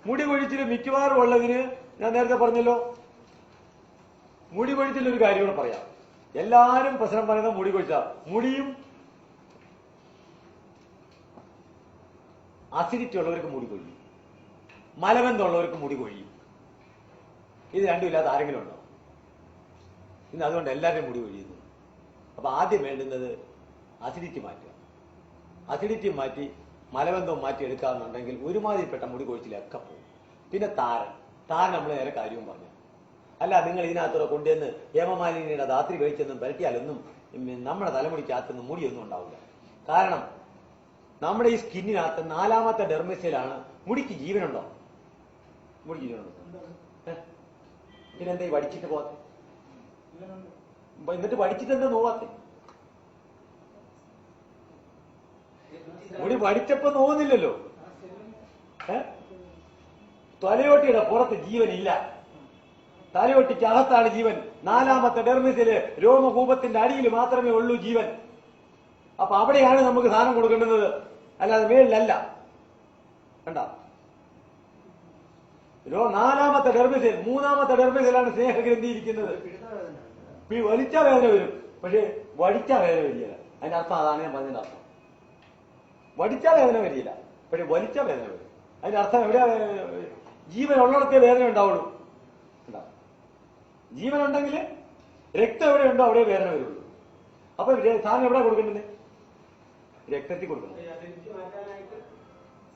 മുടി കൊഴിച്ചിൽ മിക്കവാറും ഉള്ളതിന് ഞാൻ നേരത്തെ പറഞ്ഞല്ലോ. മുടി കൊഴിച്ചിൽ ഒരു കാര്യം കൂടെ പറയാം. എല്ലാരും പ്രശ്നം പറയുന്നത് മുടി കൊഴിച്ച മുടിയും അസിഡിറ്റി ഉള്ളവർക്ക് മുടി കൊഴിയും, മലബന്ധമുള്ളവർക്ക് മുടി കൊഴിയും. ഇത് രണ്ടും ഇല്ലാത്ത ആരെങ്കിലും ഉണ്ടോ? ഇന്ന് അതുകൊണ്ട് എല്ലാവരുടെയും മുടി കൊഴിയുന്നു. അപ്പൊ ആദ്യം വേണ്ടുന്നത് അസിഡിറ്റി മാറ്റുക. അസിഡിറ്റി മാറ്റി മലബന്ധവും മാറ്റി എടുക്കാമെന്നുണ്ടെങ്കിൽ ഒരുമാതിരിപ്പെട്ട മുടി കൊഴിച്ചിലൊക്കെ പോകും. പിന്നെ താരൻ നമ്മൾ നേരെ കാര്യവും പറഞ്ഞു. അല്ല, നിങ്ങൾ ഇതിനകത്തൂടെ കൊണ്ടുവന്ന് ഹേമമാലിനിയുടെ ധാത്രി കഴിച്ചെന്നും പരട്ടിയാലൊന്നും നമ്മുടെ തലമുടിക്കകത്തൊന്നും മുടിയൊന്നും ഉണ്ടാവില്ല. കാരണം നമ്മുടെ ഈ സ്കിന്നിനകത്ത് 4ാമത്തെ ഡെർമിസിലാണ്. മുടിക്ക് ജീവനുണ്ടോ? മുടിക്ക് ജീവനുണ്ടോ? പിന്നെന്താ ഈ വടിച്ചിട്ട് പോകാത്തെ? എന്നിട്ട് വടിച്ചിട്ട് എന്താ നോവാത്തെ? മുടി വടിച്ചപ്പോ നോവുന്നില്ലല്ലോ. തലയോട്ടിയുടെ പുറത്ത് ജീവനില്ല, തലയോട്ടിക്ക് അകത്താണ് ജീവൻ. 4ാമത്തെ ഡെർമിസില് രോമകൂപത്തിന്റെ അടിയിൽ മാത്രമേ ഉള്ളൂ ജീവൻ. അപ്പൊ അവിടെയാണ് നമുക്ക് സാധനം കൊടുക്കേണ്ടത്, അല്ലാതെ മേലിലല്ല. കണ്ട, 4ാമത്തെ ഡെർമിസിൽ 3ാമത്തെ ഡെർമിസിലാണ് സ്നേഹഗ്രന്ഥി ഇരിക്കുന്നത്. വലിച്ച വേദന വരും, പക്ഷെ വടിച്ച വേദന വരികയില്ല. അതിന്റെ അർത്ഥം അതാണ് ഞാൻ പറഞ്ഞതിന്റെ അർത്ഥം. വടിച്ച വേദന വരികയില്ല, പക്ഷെ വലിച്ച വേദന വരും. അതിന്റെ അർത്ഥം എവിടെയാ? ജീവൻ ഉള്ളിടത്തേ വേദന ഉണ്ടാവുള്ളൂ. ജീവനുണ്ടെങ്കിൽ രക്തം എവിടെയുണ്ടോ അവിടെ വേദന വരുള്ളൂ. അപ്പൊ സാധനം എവിടെ കൊടുക്കേണ്ടത്? രക്തത്തിൽ കൊടുക്കണം.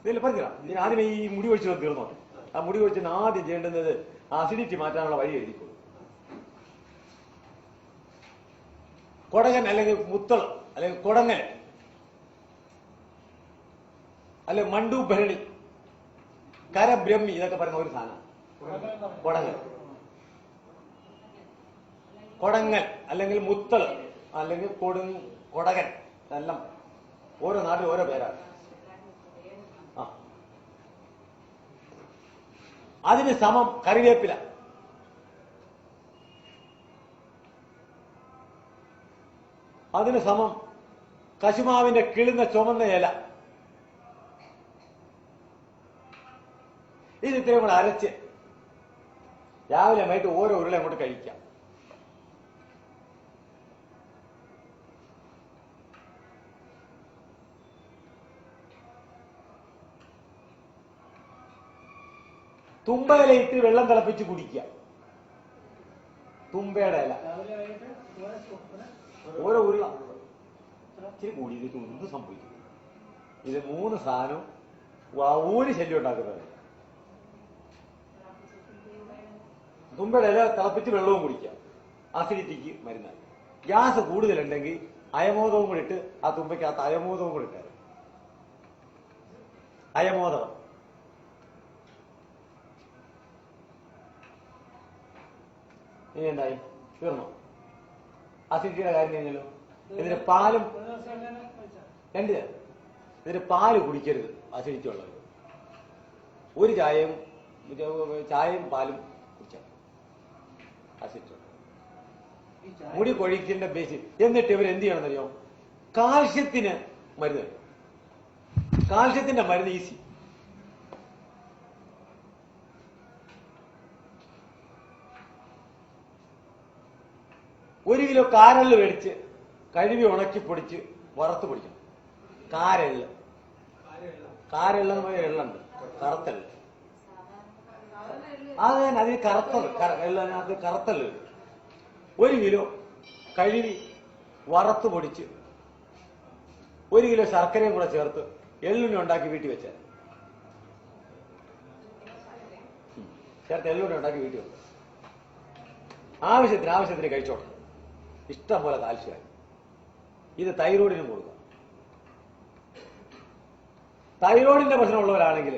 ഇതിൽ പറഞ്ഞില്ല, ഞാൻ ആദ്യം ഈ മുടി ഒഴിച്ച് തീർന്നോട്ടെ. ആ മുടി ഒഴിച്ചിന് ആദ്യം ചെയ്യേണ്ടുന്നത് അസിഡിറ്റി മാറ്റാനുള്ള വഴി എഴുതിക്കൊള്ളു. കൊടകൻ അല്ലെങ്കിൽ മുത്തൾ അല്ലെങ്കിൽ കൊടങ്ങൻ അല്ലെങ്കിൽ മണ്ടു ഭരണി, കരബ്രഹ്മി, ഇതൊക്കെ പറയുന്ന ഒരു സാധനം. കൊടങ്ങൽ അല്ലെങ്കിൽ മുത്തൾ അല്ലെങ്കിൽ കൊടകൻ, ഇതെല്ലാം ഓരോ നാട്ടിൽ ഓരോ പേരാണ്. അതിന് സമം കറിവേപ്പില, അതിന് സമം കശുമാവിന്റെ കിളുന്ന ചുമന്ന ഇല. ഇത് ഇത്രയും കൂടെ അരച്ച് രാവിലെ വൈകിട്ട് ഓരോ ഉരുള അങ്ങോട്ട് കഴിക്കാം. തുമ്പയിലയിട്ട് വെള്ളം തിളപ്പിച്ച് കുടിക്കുക. തുമ്പയുടെ ഇല ഓരോ ഉരുള. ഇച്ചിരി കൂടി ഇതിട്ട് ഒന്നും സംഭവിക്കും. ഇത് 3 സാധനവും ഒരു ശല്യം ഉണ്ടാക്കുന്നത്. തുമ്പയുടെ ഇല തിളപ്പിച്ച് വെള്ളവും കുടിക്കുക. അസിഡിറ്റിക്ക് മരുന്നാണ്. ഗ്യാസ് കൂടുതലുണ്ടെങ്കിൽ അയമോദവും കൂടി ഇട്ട് ആ തുമ്പയ്ക്കകത്ത് അയമോദവും കൂടി ഇട്ടാൽ അയമോദകം. ഇനി എന്തായി? തീർന്നോ? അസിഡിറ്റിയുടെ കാര്യം കഴിഞ്ഞല്ലോ. ഇതിന് പാലും ഇതിന് പാല് കുടിക്കരുത് അസിഡിറ്റി ഉള്ളത്. ഒരു ചായയും പാലും കുടിച്ചാൽ അസിഡിറ്റി. മുടി കൊഴിക്കേണ്ട ബേസിൽ. എന്നിട്ട് ഇവർ എന്ത് ചെയ്യണമെന്നറിയോ? കാൽസ്യത്തിന് മരുന്ന്. കാൽസ്യത്തിന്റെ മരുന്ന് ഈസി. ഒരു കിലോ കാരല് മേടിച്ച് കഴുകി ഉണക്കി പൊടിച്ച് വറുത്ത് പൊടിക്കണം. കാരെള്ള് എള്ളുണ്ട്, കറുത്തല്. അത് തന്നെ, അതിന് എള്ളതിനകത്ത് കറുത്തല്. 1 കിലോ കഴുകി വറുത്ത് പൊടിച്ച് 1 കിലോ ശർക്കരയും കൂടെ ചേർത്ത് എള്ളുണ്ണി ഉണ്ടാക്കി വീട്ടിൽ വെച്ചാൽ ചേർത്ത് എള്ളുണ്ണി ഉണ്ടാക്കി വീട്ടിൽ വെക്കുക. ആവശ്യത്തിന് കഴിച്ചോട്ടെ. ഇഷ്ടം പോലെ കാൽസ്യമായി. ഇത് തൈറോയിഡിനും കൊടുക്കുക. തൈറോയിഡിന്റെ പ്രശ്നമുള്ളവരാണെങ്കിൽ,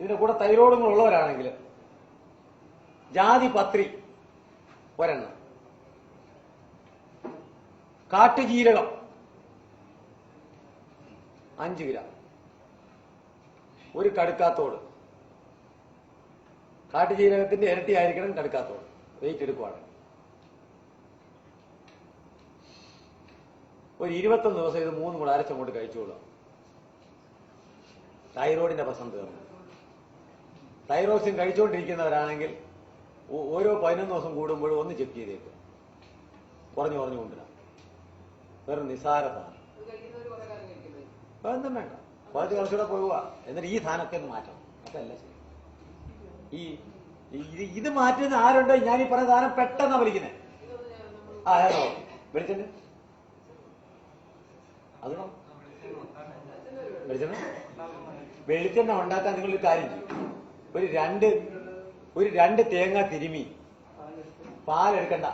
ഇതിന്റെ കൂടെ തൈറോയിഡും ഉള്ളവരാണെങ്കിൽ ജാതിപത്രി ഒരെണ്ണം, കാട്ടുജീരകം 5 ഗ്രാം, ഒരു കടുക്കാത്തോട്. കാട്ടുജീരകത്തിന്റെ ഇരട്ടി ആയിരിക്കണം കടുക്കാത്തോട്, വെയിറ്റ് എടുക്കുവാണ്. ഒരു 21 ദിവസം ഇത് 3 കൂടെ അരച്ചങ്ങോട്ട് കഴിച്ചോളാം. തൈറോയിഡിന്റെ പ്രശ്നം തീർന്നു. തൈറോക്സിൻ കഴിച്ചുകൊണ്ടിരിക്കുന്നവരാണെങ്കിൽ ഓരോ 11 ദിവസം കൂടുമ്പോഴും ഒന്ന് ചെക്ക് ചെയ്തേക്കുക. കുറഞ്ഞു കൊണ്ടിടാം. വെറും നിസാര സാധനം ഒന്നും വേണ്ട. കുറച്ചുകൂടെ പോവുക. എന്നിട്ട് ഈ സാധനമൊക്കെ ഒന്ന് മാറ്റണം. അതല്ല ശരി. ഇത് മാറ്റുന്ന ആരുണ്ടോ? ഞാൻ ഈ പറഞ്ഞ സാധനം പെട്ടെന്നാ വലിക്കുന്നത്. വെളിച്ചെണ്ണ അത് വെളിച്ചെണ്ണ ഉണ്ടാക്കാൻ നിങ്ങളൊരു കാര്യം ചെയ്യും. ഒരു രണ്ട് തേങ്ങ തിരുമി പാലെടുക്കണ്ട,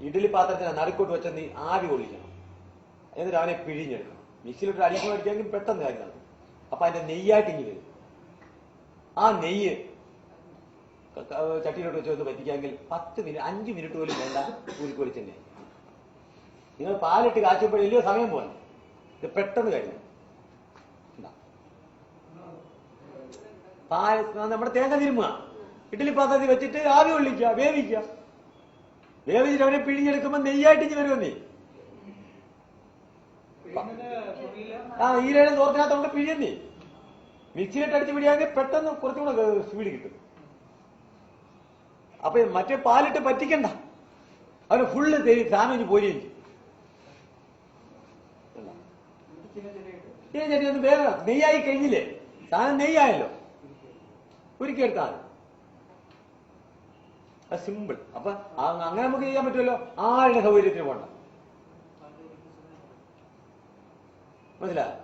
ഇഡ്ഡലി പാത്രത്തിന് നടുക്കോട്ട് വെച്ച നീ ആവി കൊള്ളിക്കണം. എന്നിട്ട് അവനെ പിഴിഞ്ഞെടുക്കണം. മിക്സിയിലിട്ട് അടിക്കാൻ അടിക്കാമെങ്കിൽ പെട്ടെന്ന് കാര്യം നടക്കും. അപ്പൊ അതിന്റെ നെയ്യായിട്ട് ഇനി വരും. ആ നെയ്യ് ചട്ടിയിലോട്ട് വെച്ച് പറ്റിക്കാമെങ്കിൽ 5 മിനിറ്റ് പോലും വേണ്ട. ഉരുക്ക് വെളിച്ചെണ്ണ നിങ്ങൾ പാലിട്ട് കാച്ചുമ്പോൾ വലിയ സമയം പോലെ ഇത് പെട്ടെന്ന് കഴിഞ്ഞു. പാൽ നമ്മുടെ തേങ്ങ തിരുമുക, ഇഡ്ഡലി പാത്രത്തിൽ വെച്ചിട്ട് ആവി കൊള്ളിക്കുക, വേവിക്കുക. വേവിച്ചിട്ട് അവനെ പിഴിഞ്ഞെടുക്കുമ്പോ നെയ്യായിട്ട് ഇനി വരുമെന്നേ. ഈരേഴും തോർത്തിനകത്തോണ്ട് പിഴിയുന്നേ. മിക്സിയിലിട്ട് അടിച്ച് പിടിയാണെങ്കിൽ പെട്ടെന്ന് കുറച്ചുകൂടെ സ്പീഡ് കിട്ടും. അപ്പൊ മറ്റേ പാലിട്ട് പറ്റിക്കണ്ട, അവന് ഫുള്ള് സാധനം ഇനി പോരുകയും ചെയ്യും. ചെടി ഒന്ന് വേഗം നെയ്യായി കഴിഞ്ഞില്ലേ, സാധനം നെയ്യായല്ലോ, ഉരുക്കിയെടുത്താൽ അത് സിമ്പിൾ. അപ്പൊ അങ്ങനെ നമുക്ക് ചെയ്യാൻ പറ്റുമല്ലോ. ആരുടെ സൗകര്യത്തിന് പോണ്ട. മനസ്സിലായോ?